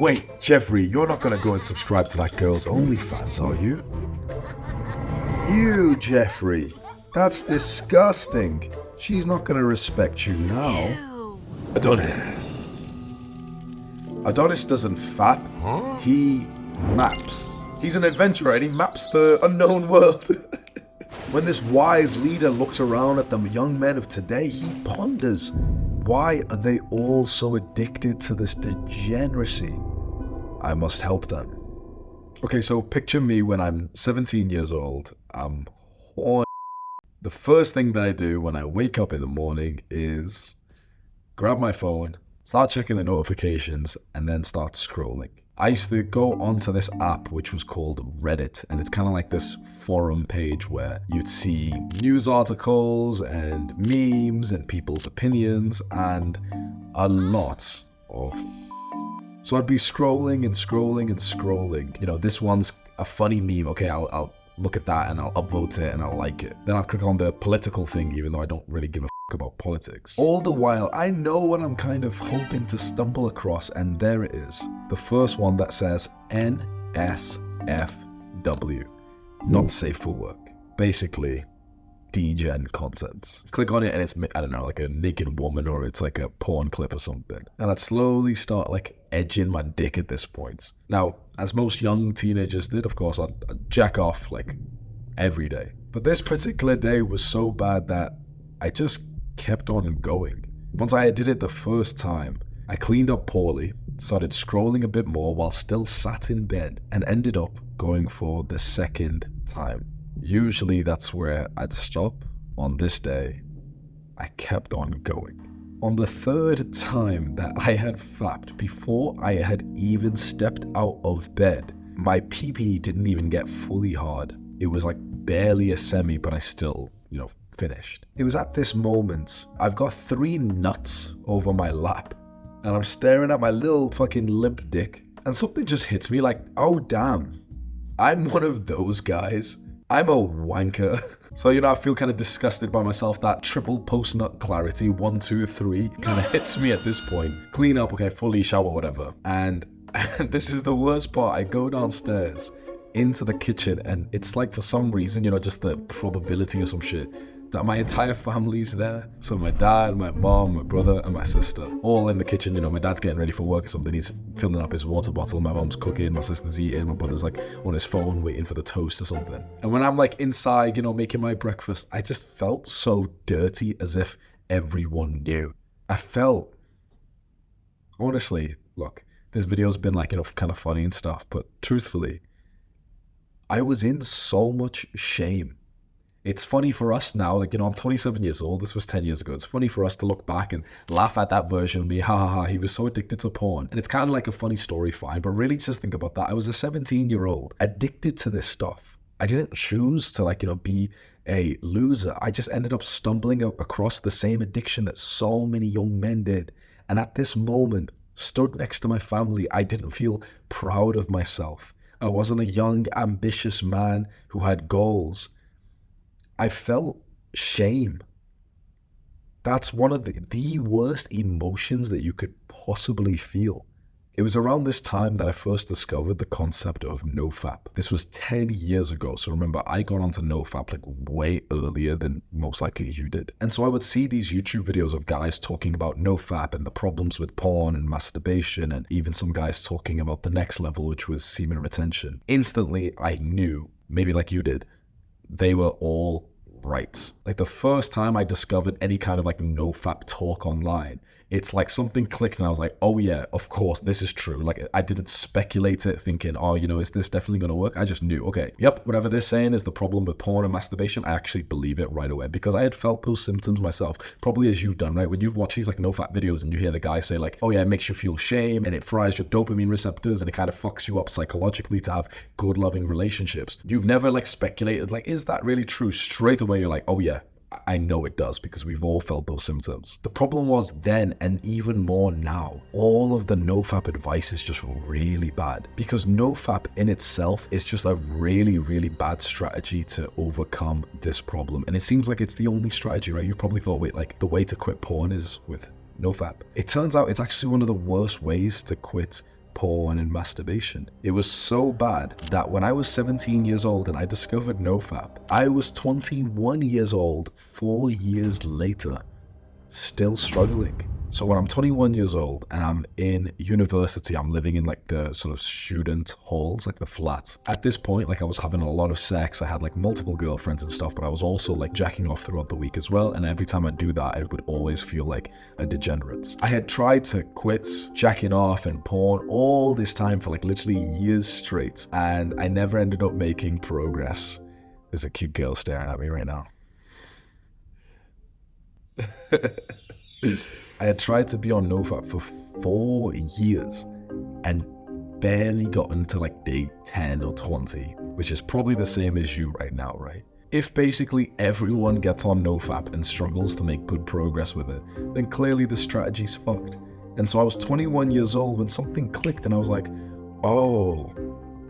Wait, Jeffrey, you're not gonna go and subscribe to that girl's OnlyFans, are you? Ew, Jeffrey. That's disgusting. She's not gonna respect you now. Ew. Adonis doesn't fap, he maps. He's an adventurer and he maps the unknown world. When this wise leader looks around at the young men of today, he ponders, why are they all so addicted to this degeneracy? I must help them. Okay, so picture me when I'm 17 years old. I'm horny. The first thing that I do when I wake up in the morning is grab my phone, start checking the notifications, and then start scrolling. I used to go onto this app which was called Reddit, and it's kind of like this forum page where you'd see news articles and memes and people's opinions and a lot of... So I'd be scrolling and scrolling and scrolling. You know, this one's a funny meme. Okay, I'll look at that and I'll upvote it and I'll like it. Then I'll click on the political thing, even though I don't really give a about politics. All the while, I know what I'm kind of hoping to stumble across, and there it is. The first one that says NSFW. Not safe for work. Basically, degen content. Click on it and it's, I don't know, like a naked woman or it's like a porn clip or something. And I'd slowly start like edging my dick at this point. Now, as most young teenagers did, of course, I'd jack off like every day. But this particular day was so bad that I just kept on going. Once I did it the first time, I cleaned up poorly, started scrolling a bit more while still sat in bed, and ended up going for the second time. Usually that's where I'd stop. On this day, I kept on going. On the third time that I had fapped, before I had even stepped out of bed, my pee-pee didn't even get fully hard. It was like barely a semi, but I still, finished. It was at this moment, I've got 3 nuts over my lap, and I'm staring at my little fucking limp dick, and something just hits me like, oh damn, I'm one of those guys. I'm a wanker. So, I feel kind of disgusted by myself. That triple post-nut clarity, 1, 2, 3, kind of hits me at this point. Clean up, okay, fully shower, whatever. And this is the worst part. I go downstairs into the kitchen, and it's like for some reason, just the probability or some shit, that my entire family's there. So my dad, my mom, my brother, and my sister, all in the kitchen. My dad's getting ready for work or something. He's filling up his water bottle. My mom's cooking. My sister's eating. My brother's like on his phone waiting for the toast or something. And when I'm like inside, making my breakfast, I just felt so dirty, as if everyone knew. I felt, honestly, look, this video's been like, kind of funny and stuff, but truthfully, I was in so much shame. It's funny for us now, like, I'm 27 years old, this was 10 years ago. It's funny for us to look back and laugh at that version of me, ha ha ha, he was so addicted to porn. And it's kind of like a funny story, fine, but really just think about that. I was a 17-year-old addicted to this stuff. I didn't choose to be a loser. I just ended up stumbling across the same addiction that so many young men did. And at this moment, stood next to my family, I didn't feel proud of myself. I wasn't a young, ambitious man who had goals. I felt shame. That's one of the worst emotions that you could possibly feel. It was around this time that I first discovered the concept of NoFap. This was 10 years ago. So remember, I got onto NoFap like way earlier than most likely you did. And so I would see these YouTube videos of guys talking about NoFap and the problems with porn and masturbation, and even some guys talking about the next level, which was semen retention. Instantly, I knew, maybe like you did, they were all right. Like the first time I discovered any kind of like NoFap talk online, it's like something clicked and I was like, oh yeah, of course, this is true. Like I didn't speculate it thinking, oh, is this definitely going to work? I just knew, okay, yep, whatever they're saying is the problem with porn and masturbation, I actually believe it right away because I had felt those symptoms myself, probably as you've done, right? When you've watched these like NoFap videos and you hear the guy say like, oh yeah, it makes you feel shame and it fries your dopamine receptors and it kind of fucks you up psychologically to have good loving relationships. You've never like speculated like, is that really true? Straight away, you're like, oh yeah, I know it does because we've all felt those symptoms. The problem was then, and even more now, all of the NoFap advice is just really bad because NoFap in itself is just a really, really bad strategy to overcome this problem. And it seems like it's the only strategy, right? You probably thought, wait, like the way to quit porn is with NoFap. It turns out it's actually one of the worst ways to quit porn and masturbation. It was so bad that when I was 17 years old and I discovered NoFap, I was 21 years old 4 years later, still struggling. So when I'm 21 years old and I'm in university, I'm living in like the sort of student halls, like the flats. At this point, like I was having a lot of sex. I had like multiple girlfriends and stuff, but I was also like jacking off throughout the week as well. And every time I do that, I would always feel like a degenerate. I had tried to quit jacking off and porn all this time for like literally years straight. And I never ended up making progress. There's a cute girl staring at me right now. I had tried to be on NoFap for 4 years and barely gotten to like day 10 or 20, which is probably the same as you right now, right? If basically everyone gets on NoFap and struggles to make good progress with it, then clearly the strategy's fucked. And so I was 21 years old when something clicked and I was like, oh,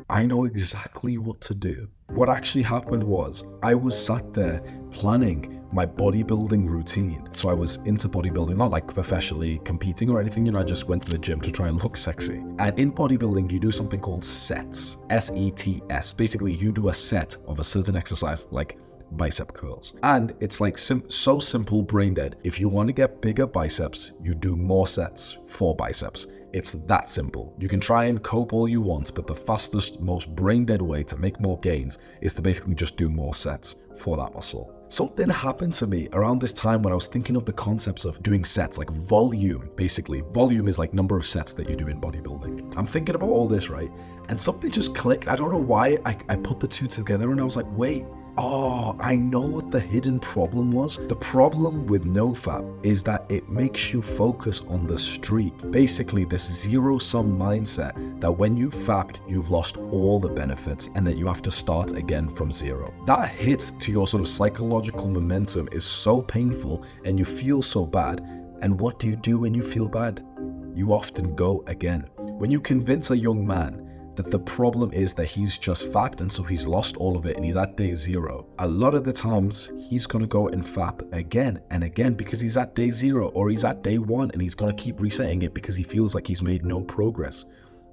I know exactly what to do. What actually happened was I was sat there planning my bodybuilding routine. So I was into bodybuilding, not like professionally competing or anything, you know, I just went to the gym to try and look sexy. And in bodybuilding, you do something called sets, S-E-T-S. Basically, you do a set of a certain exercise like bicep curls. And it's like so simple, brain dead. If you want to get bigger biceps, you do more sets for biceps. It's that simple. You can try and cope all you want, but the fastest, most brain dead way to make more gains is to basically just do more sets for that muscle. Something happened to me around this time when I was thinking of the concepts of doing sets, like volume, basically. Volume is like number of sets that you do in bodybuilding. I'm thinking about all this, right? And something just clicked. I don't know why I put the two together and I was like, wait, oh, I know what the hidden problem was. The problem with NoFap is that it makes you focus on the streak. Basically, this zero-sum mindset that when you've fapped, you've lost all the benefits and that you have to start again from zero. That hit to your sort of psychological momentum is so painful and you feel so bad. And what do you do when you feel bad? You often go again. When you convince a young man that the problem is that he's just fapped and so he's lost all of it and he's at day zero, a lot of the times he's gonna go and fap again and again because he's at day zero or he's at day one and he's gonna keep resetting it because he feels like he's made no progress.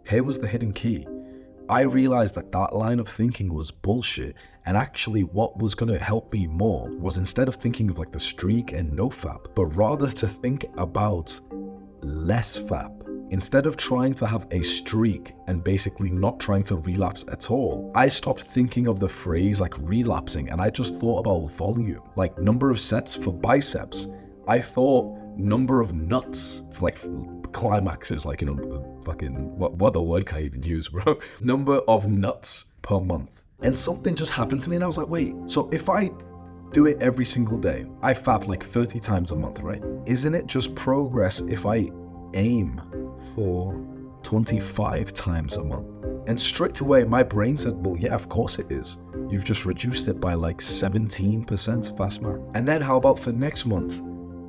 Here was the hidden key. I realized that that line of thinking was bullshit, and actually what was gonna help me more was instead of thinking of like the streak and NoFap, but rather to think about less fap. Instead of trying to have a streak and basically not trying to relapse at all, I stopped thinking of the phrase like relapsing and I just thought about volume, like number of sets for biceps. I thought number of nuts for like climaxes, like, you know, fucking, what other word can I even use, bro? Number of nuts per month. And something just happened to me and I was like, wait, so if I do it every single day, I fap like 30 times a month, right? Isn't it just progress if I aim for 25 times a month? And straight away my brain said, well, yeah, of course it is. You've just reduced it by like 17%, fast man. And then how about for next month?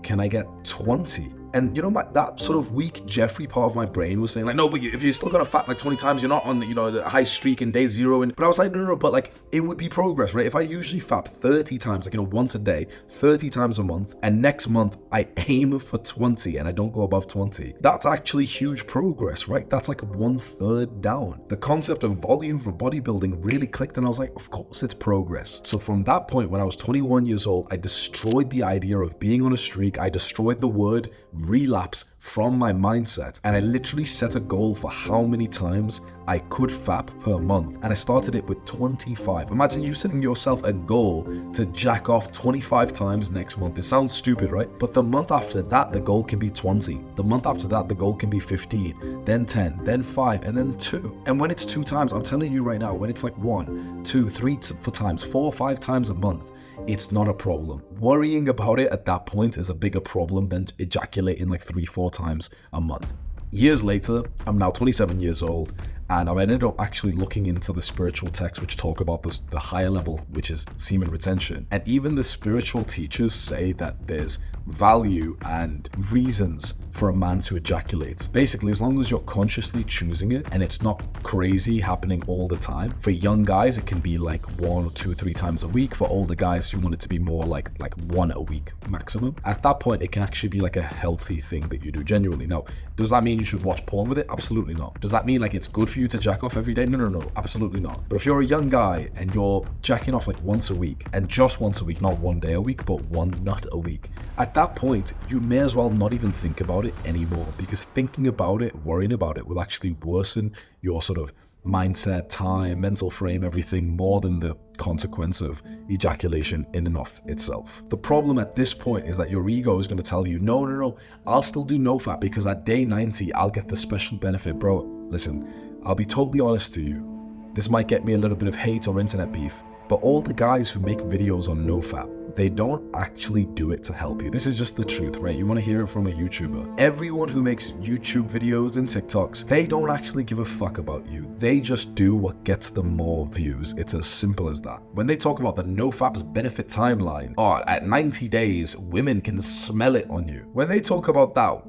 Can I get 20? And you know, that sort of weak Jeffrey part of my brain was saying like, no, but if you're still gonna fap like 20 times, you're not on, you know, the high streak in day zero. But I was like, no, but like it would be progress, right? If I usually fap 30 times, like, you know, once a day, 30 times a month, and next month I aim for 20 and I don't go above 20, that's actually huge progress, right? That's like 1/3 down. The concept of volume for bodybuilding really clicked and I was like, of course it's progress. So from that point, when I was 21 years old, I destroyed the idea of being on a streak. I destroyed the word relapse from my mindset, and I literally set a goal for how many times I could fap per month, and I started it with 25. Imagine you setting yourself a goal to jack off 25 times next month. It sounds stupid, right? But the month after that, the goal can be 20. The month after that, the goal can be 15, then 10, then 5, and then 2. And when it's 2 times, I'm telling you right now, when it's like 1, 2, 3 times, 4 or 5 times a month, it's not a problem. Worrying about it at that point is a bigger problem than ejaculating like 3-4 times a month. Years later, I'm now 27 years old, And I've ended up actually looking into the spiritual texts which talk about this, the higher level, which is semen retention. And even the spiritual teachers say that there's value and reasons for a man to ejaculate. Basically, as long as you're consciously choosing it and it's not crazy happening all the time. For young guys, it can be like 1 or 2 or 3 times a week. For older guys, you want it to be more like 1 a week maximum. At that point, it can actually be like a healthy thing that you do genuinely. Now, does that mean you should watch porn with it? Absolutely not. Does that mean like it's good for you to jack off every day? No, absolutely not. But if you're a young guy and you're jacking off like once a week, and just once a week, not 1 day a week, but 1 nut a week, at that point, you may as well not even think about it anymore, because thinking about it, worrying about it will actually worsen your sort of mindset, time, mental frame, everything, more than the consequence of ejaculation in and of itself. The problem at this point is that your ego is going to tell you, no, I'll still do NoFap because at day 90, I'll get the special benefit. Bro, listen, I'll be totally honest to you. This might get me a little bit of hate or internet beef, but all the guys who make videos on NoFap, they don't actually do it to help you. This is just the truth, right? You want to hear it from a YouTuber. Everyone who makes YouTube videos and TikToks, they don't actually give a fuck about you. They just do what gets them more views. It's as simple as that. When they talk about the NoFap's benefit timeline, at 90 days, women can smell it on you. When they talk about that,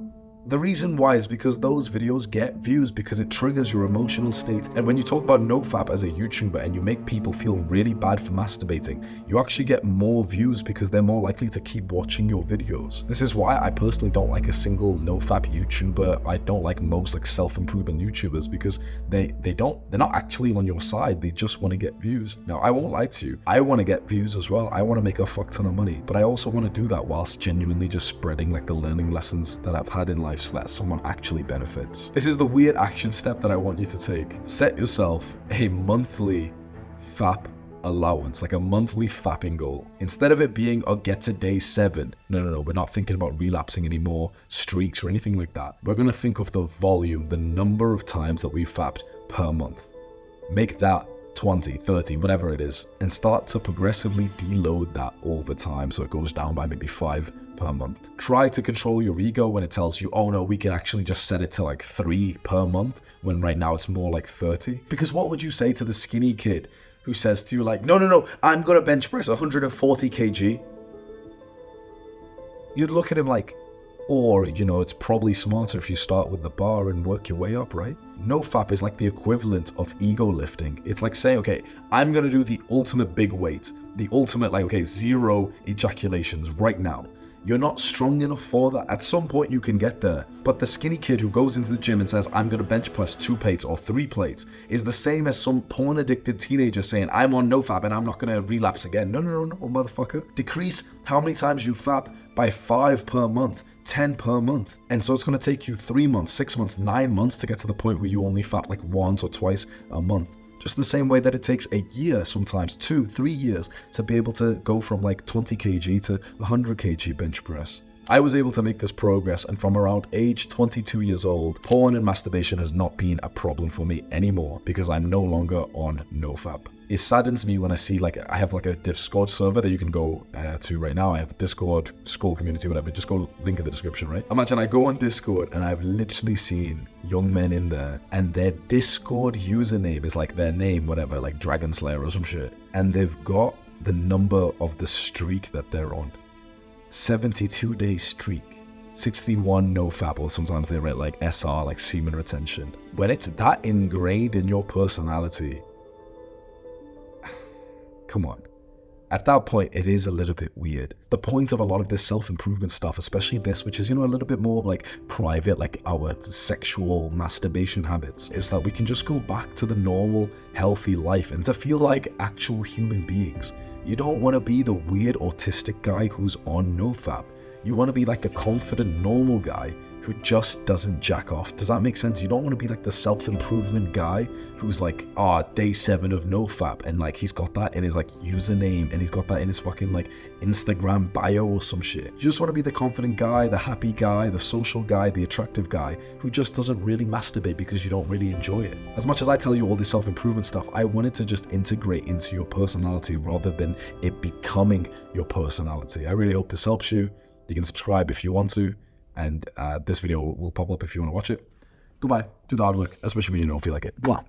the reason why is because those videos get views because it triggers your emotional state. And when you talk about NoFap as a YouTuber and you make people feel really bad for masturbating, you actually get more views because they're more likely to keep watching your videos. This is why I personally don't like a single NoFap YouTuber. I don't like most like self-improvement YouTubers because they're not actually on your side. They just want to get views. Now, I won't lie to you. I want to get views as well. I want to make a fuck ton of money, but I also want to do that whilst genuinely just spreading like the learning lessons that I've had in life, so that someone actually benefits. This is the weird action step that I want you to take. Set yourself a monthly FAP allowance, like a monthly fapping goal. Instead of it being get to day 7, no, we're not thinking about relapsing anymore, streaks or anything like that. We're going to think of the volume, the number of times that we've fapped per month. Make that 20, 30, whatever it is, and start to progressively deload that over time so it goes down by maybe 5 per month. Try to control your ego when it tells you, oh no, we can actually just set it to like 3 per month, when right now it's more like 30. Because what would you say to the skinny kid who says to you like, no, I'm gonna bench press 140 kg? You'd look at him like, or, it's probably smarter if you start with the bar and work your way up, right? NoFap is like the equivalent of ego lifting. It's like saying, okay, I'm gonna do the ultimate big weight, the ultimate 0 ejaculations right now. You're not strong enough for that. At some point you can get there. But the skinny kid who goes into the gym and says, I'm going to bench press 2 plates or 3 plates is the same as some porn addicted teenager saying, I'm on NoFap and I'm not going to relapse again. No, motherfucker. Decrease how many times you fap by 5 per month, 10 per month. And so it's going to take you 3 months, 6 months, 9 months to get to the point where you only fap like once or twice a month. Just the same way that it takes a year, sometimes 2, 3 years, to be able to go from like 20 kg to 100 kg bench press. I was able to make this progress, and from around age 22 years old, porn and masturbation has not been a problem for me anymore because I'm no longer on NoFap. It saddens me when I see I have a Discord server that you can go to right now. I have a Discord, school community, whatever. Just go link in the description, right? Imagine I go on Discord and I've literally seen young men in there and their Discord username is like their name, whatever, like Dragon Slayer or some shit. And they've got the number of the streak that they're on. 72-day streak. 61 NoFap, or sometimes they write like SR, like semen retention. When it's that ingrained in your personality, come on. At that point, it is a little bit weird. The point of a lot of this self-improvement stuff, especially this, which is, a little bit more like private, like our sexual masturbation habits, is that we can just go back to the normal, healthy life and to feel like actual human beings. You don't want to be the weird autistic guy who's on NoFap. You want to be like the confident, normal guy who just doesn't jack off. Does that make sense? You don't want to be like the self-improvement guy who's like, day 7 of NoFap, and like he's got that in his like username and he's got that in his fucking like Instagram bio or some shit. You just want to be the confident guy, the happy guy, the social guy, the attractive guy who just doesn't really masturbate because you don't really enjoy it. As much as I tell you all this self-improvement stuff, I wanted to just integrate into your personality rather than it becoming your personality. I really hope this helps you. You can subscribe if you want to, and this video will pop up if you want to watch it. Goodbye. Do the hard work, especially when you don't feel like it. Mwah.